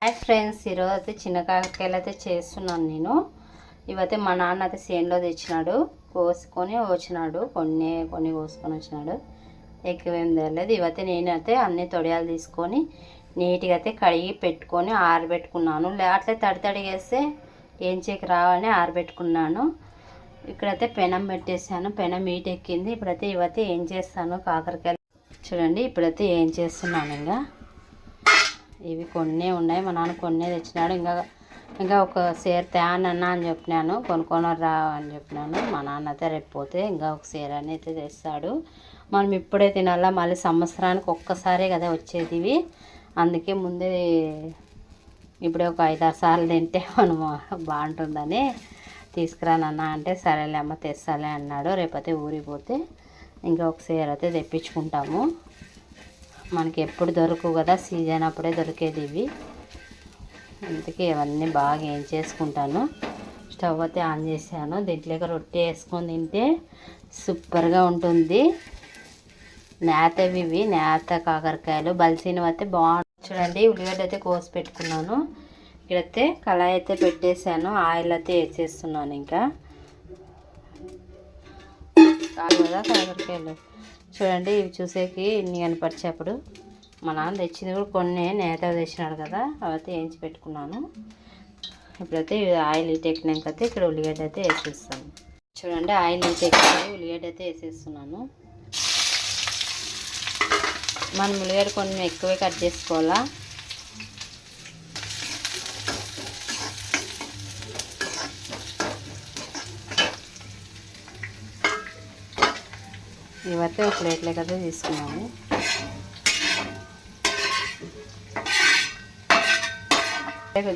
Hi friends, ఈరోజు అయితే చిన్న కాకరకాయలు అయితే చేస్తున్నాను నేను. ఇవైతే మా నాన్న అయితే చేనులో తెచ్చినాడు, కోసుకొని వచ్చినాడు. కొన్ని కోసుకొని వచ్చినాడు, ఎక్కువేం తెలియదు. ఇవైతే నేనైతే అన్ని తొడియాలు తీసుకొని నీట్గా అయితే కడిగి పెట్టుకొని ఆరబెట్టుకున్నాను. అట్లే తడి వేస్తే ఏం చేయక రావాలని ఆరబెట్టుకున్నాను. ఇక్కడైతే పెనం పెట్టేసాను, పెనం హీట్ ఎక్కింది. ఇప్పుడైతే ఇవైతే ఏం చేస్తాను, కాకరకాయలు చూడండి. ఇప్పుడైతే ఏం చేస్తున్నాను, ఇవి కొన్ని ఉన్నాయి, మా నాన్న కొన్ని తెచ్చినాడు. ఇంకా ఒక సేర్ తేనన్నా అని చెప్పినాను, కొనుక్కొని రా అని చెప్పినాను. మా నాన్న అయితే రేపు పోతే ఇంకా ఒక సేర్ అని అయితే తెస్తాడు. మనం ఇప్పుడే తినాలా, మళ్ళీ సంవత్సరానికి ఒక్కసారే కదా వచ్చేది ఇవి. అందుకే ముందే ఇప్పుడే ఒక 5-6 సార్లు తింటే మనము బాగుంటుందని తీసుకురానన్నా అంటే సరేలే అమ్మ తెస్తాలే అన్నాడు. రేపైతే ఊరికి పోతే ఇంకా ఒక సేర్ అయితే తెప్పించుకుంటాము. మనకి ఎప్పుడు దొరకవు కదా, సీజన్ అప్పుడే దొరికేది ఇవి. అందుకే ఇవన్నీ బాగా ఏం చేసుకుంటాను. స్టవ్ అయితే ఆన్ చేశాను. దీంట్లోకి రొట్టె వేసుకొని తింటే సూపర్గా ఉంటుంది. నేతవి ఇవి, నేత కాకరకాయలు. బలిసినవి అయితే బాగుంటుంది. చూడండి, ఉల్లిగడ్డ అయితే కోసి పెట్టుకున్నాను. ఇక్కడైతే కళాయి అయితే పెట్టేశాను, ఆయిల్ అయితే వేసేస్తున్నాను. ఇంకా కాదు కదా కాకరకాయలు చూడండి, ఇవి చూసేకి ఇన్ని కనపరిచేప్పుడు మా నాన్న తెచ్చింది కూడా కొన్ని నేత తెచ్చినాడు కదా, అవైతే వేయించి పెట్టుకున్నాను. ఇప్పుడైతే ఆయిల్ హీట్ ఎక్కినాకైతే ఇక్కడ ఉల్లిగడ్డ అయితే వేసేస్తాను. చూడండి, ఆయిల్ హీట్ ఎక్కింది, ఉల్లిగడ్డ అయితే వేసేస్తున్నాను. మనం ఉల్లిగడ్డ కొన్ని ఎక్కువే కట్ చేసుకోవాలా. ఇవైతే ఒక ప్లేట్లోకి అయితే తీసుకున్నాము.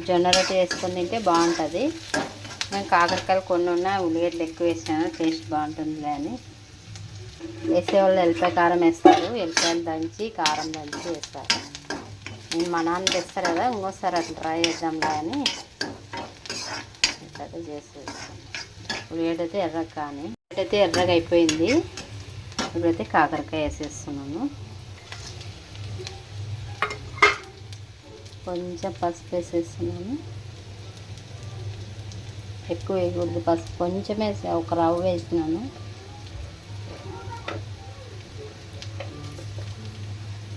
జొన్న రొట్టె వేసుకొని తింటే బాగుంటుంది. నేను కాకరకాయలు కొన్ని ఉన్నాయి, ఉల్లిగడ్డలు ఎక్కువ వేసాను, టేస్ట్ బాగుంటుందిలే అని. వేసేవాళ్ళు ఎల్లిపాయ కారం వేస్తారు, ఎల్లిపాయలు దంచి కారం దంచి వేస్తారు. నేను మా నాన్న తెస్తారు కదా, ఇంకోసారి అట్లా ట్రై చేద్దాంలే అని ఇట్లయితే చేసేస్తాను. ఉల్లిగడ్డ అయితే ఎర్రగా కానీ అయితే ఎర్రగా అయిపోయింది. ఇప్పుడైతే కాకరకాయ వేసేస్తున్నాను. కొంచెం పసుపు వేసేస్తున్నాను. ఎక్కువ వేయకూడదు పసుపు, కొంచెం వేసా, ఒక రవ్వ వేసినాను.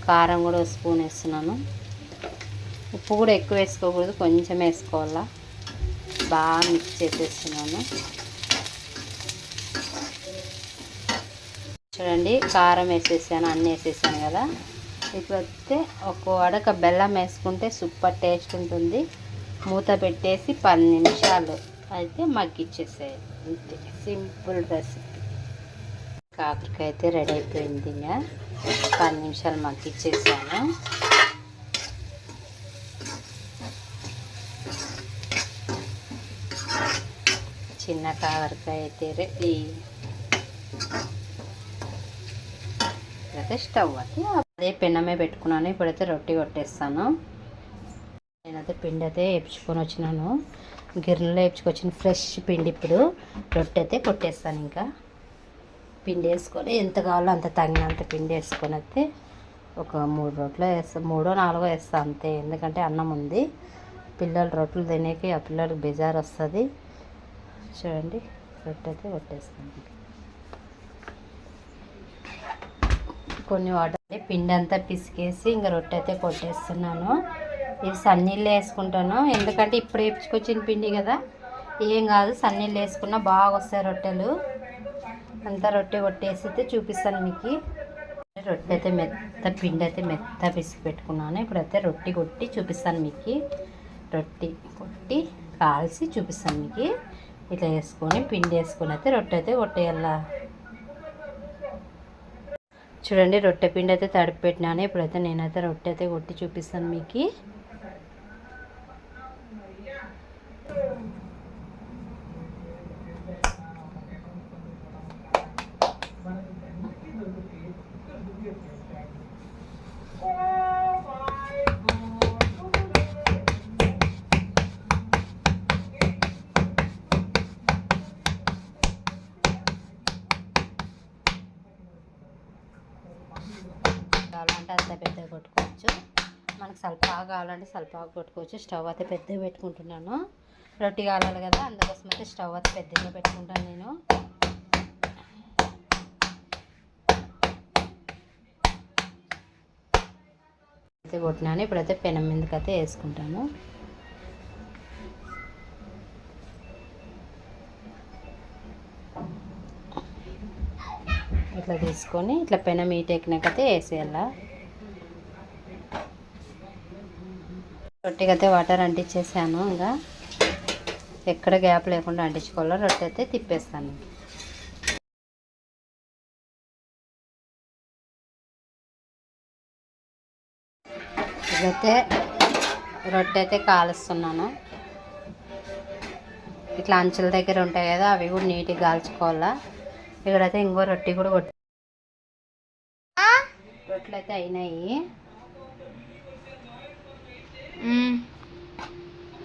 కారం కూడా 1 స్పూన్ వేస్తున్నాను. ఉప్పు కూడా ఎక్కువ వేసుకోకూడదు, కొంచెం వేసుకోవాలా. బాగా మిక్స్ చేసేస్తున్నాను. చూడండి, కారం వేసేసాను, అన్నీ వేసేసాను కదా. ఇప్పుడైతే ఒక వడక బెల్లం వేసుకుంటే సూపర్ టేస్ట్ ఉంటుంది. మూత పెట్టేసి 10 నిమిషాలు అయితే మగ్గిచ్చేసేయాలి. అంతే, సింపుల్ రెసిపీ. కాకరకాయ అయితే రెడీ అయిపోయింది. ఇంకా 10 నిమిషాలు మగ్గిచ్చేసాను. చిన్న కాకరకాయ అయితే రెడీ. అయితే స్టవ్ అయితే అదే పెనమే పెట్టుకున్నాను. ఇప్పుడైతే రొట్టె కొట్టేస్తాను. నేనైతే పిండి అయితే వేయించుకొని వచ్చినాను, గిన్నెలో వేయించుకొచ్చిన ఫ్రెష్ పిండి. ఇప్పుడు రొట్టె అయితే కొట్టేస్తాను. ఇంకా పిండి వేసుకొని ఎంత కావాలో అంత తగినంత పిండి వేసుకొని అయితే ఒక 3 రొట్టెలు వేస్తాను, 3-4 వేస్తాను అంతే. ఎందుకంటే అన్నం ఉంది, పిల్లలు రొట్టెలు తినేకి ఆ పిల్లలకి బెజారు వస్తుంది. చూడండి, రొట్టె అయితే కొట్టేస్తాను. కొన్ని వాటర్ పిండి అంతా పిసికేసి ఇంకా రొట్టె అయితే కొట్టేస్తున్నాను. ఇది సన్నీళ్ళు వేసుకుంటాను, ఎందుకంటే ఇప్పుడు వేపించుకొచ్చిన పిండి కదా, ఏం కాదు. సన్నీళ్ళు వేసుకున్నా బాగా వస్తాయి రొట్టెలు. అంతా రొట్టె కొట్టేసి అయితే చూపిస్తాను మీకు. రొట్టె అయితే పిండి అయితే మెత్త పిసికి పెట్టుకున్నాను. ఇప్పుడైతే రొట్టె కొట్టి చూపిస్తాను మీకు. రొట్టె కొట్టి కాల్చి చూపిస్తాను మీకు. ఇట్లా వేసుకొని పిండి వేసుకొని అయితే రొట్టె అయితే కొట్టేయాల. చూడండి, రొట్టె పిండి అయితే తడిపి పెట్టినాను. ఇప్పుడైతే నేనైతే రొట్టె అయితే కొట్టి చూపిస్తాను మీకు. కావాలంటే అంత పెద్దగా కొట్టుకోవచ్చు. మనకు సల్పాగా కావాలంటే సల్పాగా పెట్టుకోవచ్చు. స్టవ్ అయితే పెద్దగా పెట్టుకుంటున్నాను, రొట్టి కావాలి కదా, అందుకోసం అయితే స్టవ్ అయితే పెద్దగా పెట్టుకుంటాను నేను. అయితే కొట్టినాను. ఇప్పుడైతే పెనం మీదకైతే వేసుకుంటాను. ఇట్లా తీసుకొని ఇట్లా పెనం ఈటెక్కినాకైతే వేసేయాల. రొట్టెకైతే వాటర్ అంటించేసాను. ఇంకా ఎక్కడ గ్యాప్ లేకుండా అంటించుకోవాలో రొట్టె అయితే తిప్పేస్తాను. ఇదైతే రొట్టె అయితే కాలుస్తున్నాను. ఇట్లా అంచుల దగ్గర ఉంటాయి కదా, అవి కూడా నీట్గా కాల్చుకోవాలా. ఇక్కడైతే ఇంకో రొట్టె కూడా రొట్టెలు అయితే అయినాయి.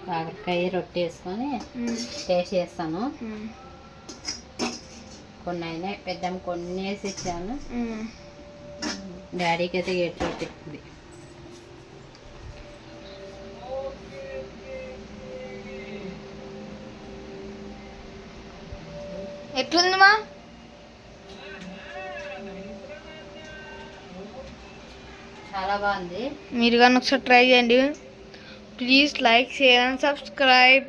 కాకరకాయ రొట్టె వేసుకొని టేస్ట్ చేస్తాను. కొన్ని అయినాయి, పెద్దమ్మ కొన్ని వేసి ఇచ్చాను. డాడీకి అయితే గేట్ రొట్టె. ఎట్లుంది మా? చాలా బాగుంది. మీరు కానీ ఒకసారి ట్రై చేయండి. Please like, share and subscribe.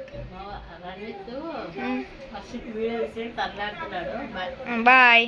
First video bye.